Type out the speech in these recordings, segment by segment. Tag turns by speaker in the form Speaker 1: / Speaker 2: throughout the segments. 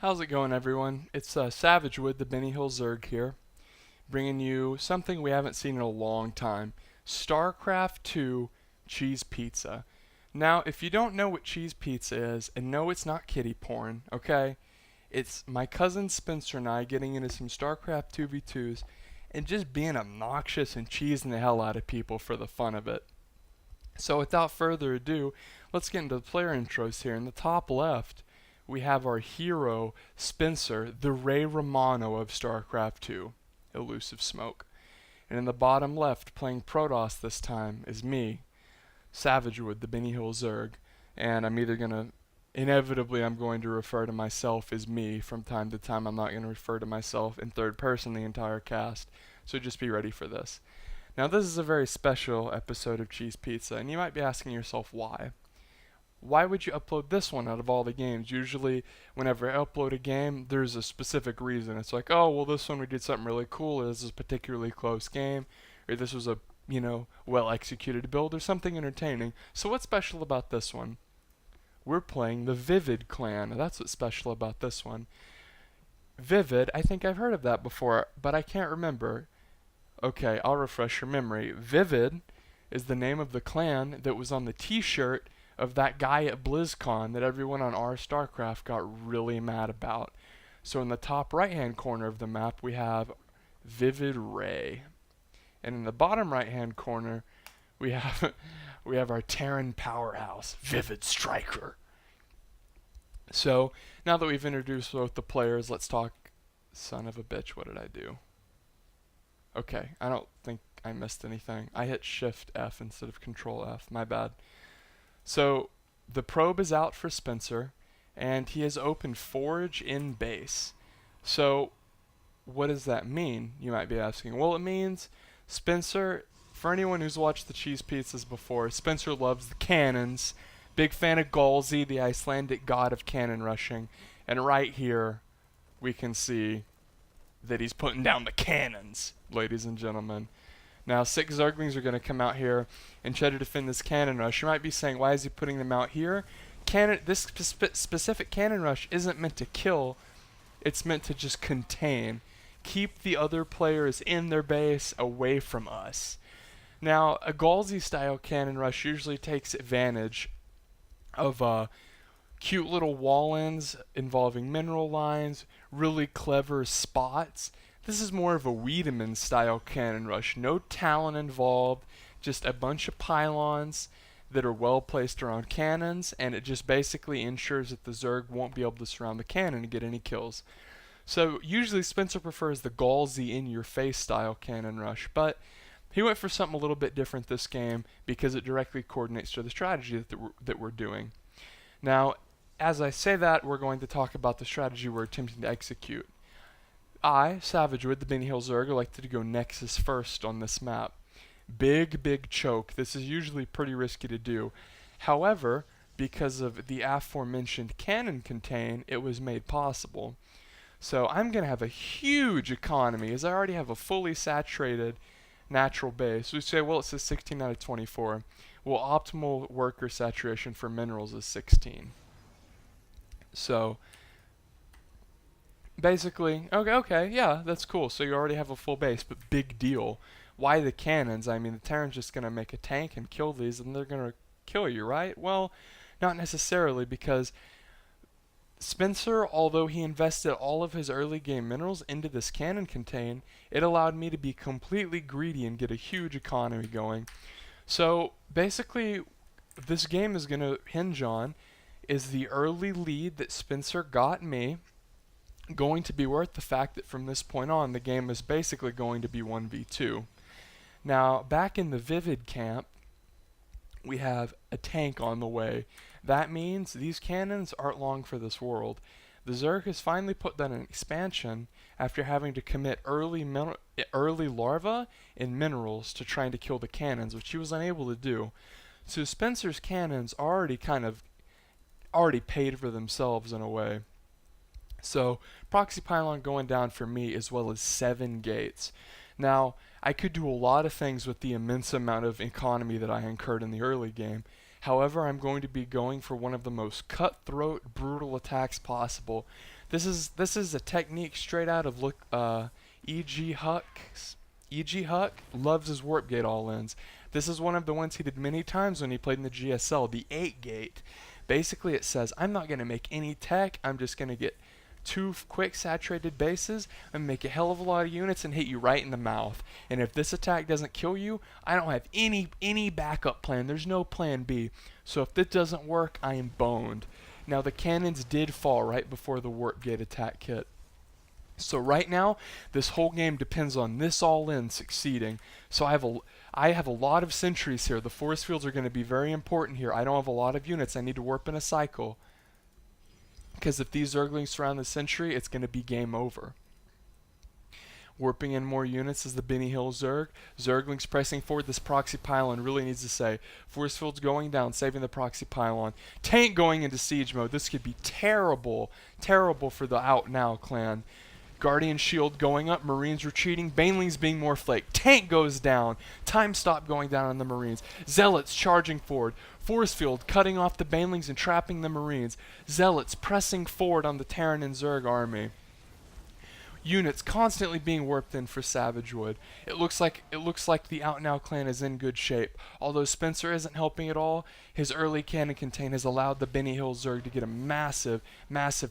Speaker 1: How's it going, everyone? It's Savage with the Benny Hill Zerg here, bringing you something we haven't seen in a long time: StarCraft 2 Cheese Pizza. Now, if you don't know what cheese pizza is, and no, it's not kitty porn, okay? It's my cousin Spencer and I getting into some StarCraft 2v2s and just being obnoxious and cheesing the hell out of people for the fun of it. So, without further ado, let's get into the player intros here. In the top left, we have our hero, Spencer, the Ray Romano of StarCraft 2, Elusive Smoke. And in the bottom left, playing Protoss this time, is me, Savagewood, the Benny Hill Zerg. And inevitably, I'm going to refer to myself as me from time to time. I'm not going to refer to myself in third person the entire cast. So just be ready for this. Now, this is a very special episode of Cheese Pizza, and you might be asking yourself why. Why would you upload this one out of all the games? Usually, whenever I upload a game, there's a specific reason. It's like, oh, well, this one we did something really cool, or this is a particularly close game, or this was a, well executed build, or something entertaining. So what's special about this one? We're playing the ViViD clan. That's what's special about this one. ViViD, I think I've heard of that before, but I can't remember. Okay, I'll refresh your memory. ViViD is the name of the clan that was on the t-shirt of that guy at BlizzCon that everyone on our StarCraft got really mad about. So in the top right hand corner of the map we have ViViD Ray. And in the bottom right hand corner we have we have our Terran powerhouse, ViViD Striker. So now that we've introduced both the players, let's talk. Son of a bitch, what did I do? Okay, I don't think I missed anything. I hit Shift F instead of Control F, my bad. So the probe is out for Spencer, and he has opened Forge in base. So what does that mean, you might be asking? Well, it means Spencer, for anyone who's watched the Cheese Pizzas before, Spencer loves the cannons. Big fan of Galzi, the Icelandic god of cannon rushing. And right here, we can see that he's putting down the cannons, ladies and gentlemen. Now, 6 Zerglings are going to come out here and try to defend this cannon rush. You might be saying, why is he putting them out here? This specific cannon rush isn't meant to kill. It's meant to just contain. Keep the other players in their base away from us. Now, a Galzi-style cannon rush usually takes advantage of cute little wall-ins involving mineral lines, really clever spots. This is more of a Wiedemann style cannon rush. No talent involved, just a bunch of pylons that are well placed around cannons, and it just basically ensures that the Zerg won't be able to surround the cannon and get any kills. So usually Spencer prefers the Galzi in-your-face style cannon rush, but he went for something a little bit different this game because it directly coordinates to the strategy that we're doing. Now, as I say that, we're going to talk about the strategy we're attempting to execute. I, Savagewood, the Benny Hill Zerg, like to go Nexus first on this map. Big choke. This is usually pretty risky to do. However, because of the aforementioned cannon contain, it was made possible. So I'm going to have a huge economy, as I already have a fully saturated natural base. We say, well, it says 16 out of 24. Well, optimal worker saturation for minerals is 16. So basically, okay, yeah, that's cool. So you already have a full base, but big deal. Why the cannons? I mean, the Terran's just going to make a tank and kill these, and they're going to kill you, right? Well, not necessarily, because Spencer, although he invested all of his early game minerals into this cannon contain, it allowed me to be completely greedy and get a huge economy going. So basically, this game is going to hinge on, is the early lead that Spencer got me going to be worth the fact that from this point on the game is basically going to be 1v2. Now, back in the ViViD camp, we have a tank on the way. That means these cannons aren't long for this world. The Zerg has finally put down an expansion after having to commit early larvae and minerals to trying to kill the cannons, which he was unable to do. So Spencer's cannons already paid for themselves in a way. So proxy pylon going down for me, as well as 7 gates. Now, I could do a lot of things with the immense amount of economy that I incurred in the early game. However, I'm going to be going for one of the most cutthroat, brutal attacks possible. This is a technique straight out of E.G. Huck's. E.G. Huck loves his warp gate all-ins. This is one of the ones he did many times when he played in the GSL, the 8 gate. Basically, it says, I'm not going to make any tech, I'm just going to get 2 quick saturated bases and make a hell of a lot of units and hit you right in the mouth. And if this attack doesn't kill you, I don't have any backup plan. There's no plan B. So if this doesn't work, I am boned. Now the cannons did fall right before the warp gate attack hit. So right now, this whole game depends on this all-in succeeding. So I have a lot of sentries here. The force fields are going to be very important here. I don't have a lot of units. I need to warp in a cycle. Because if these Zerglings surround the sentry, it's going to be game over. Warping in more units is the Benny Hill Zerg. Zerglings pressing forward. This proxy pylon really needs to say. Force fields going down, saving the proxy pylon. Tank going into siege mode. This could be terrible. Terrible for the Out Now clan. Guardian shield going up, Marines retreating, Banelings being more flaked. Tank goes down, time stop going down on the Marines. Zealots charging forward, force field cutting off the Banelings and trapping the Marines. Zealots pressing forward on the Terran and Zerg army. Units constantly being warped in for Savage Wood. It looks like the Out Now clan is in good shape. Although Spencer isn't helping at all, his early cannon contain has allowed the Benny Hill Zerg to get a massive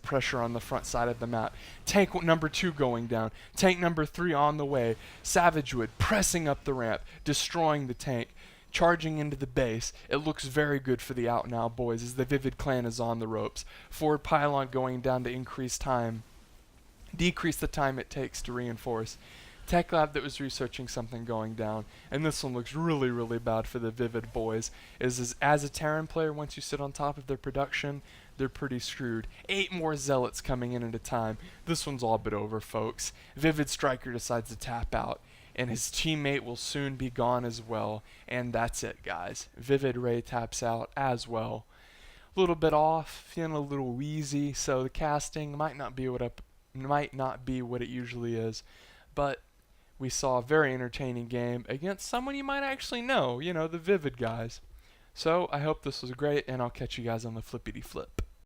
Speaker 1: pressure on the front side of the map. Tank number 2 going down. Tank number 3 on the way. Savage Wood pressing up the ramp, destroying the tank. Charging into the base. It looks very good for the Out Now boys as the ViViD clan is on the ropes. Forward pylon going down to increase the time it takes to reinforce. Tech lab that was researching something going down, and this one looks really bad for the ViViD boys. As a Terran player, once you sit on top of their production, they're pretty screwed. 8 more Zealots coming in at a time. This one's all but over, folks. ViViD Striker decides to tap out, and his teammate will soon be gone as well, and that's it, guys. ViViD Ray taps out as well. A little bit off, feeling a little wheezy, so the casting might not be what it usually is, but we saw a very entertaining game against someone you might actually know, the ViViD guys. So I hope this was great, and I'll catch you guys on the flippity flip.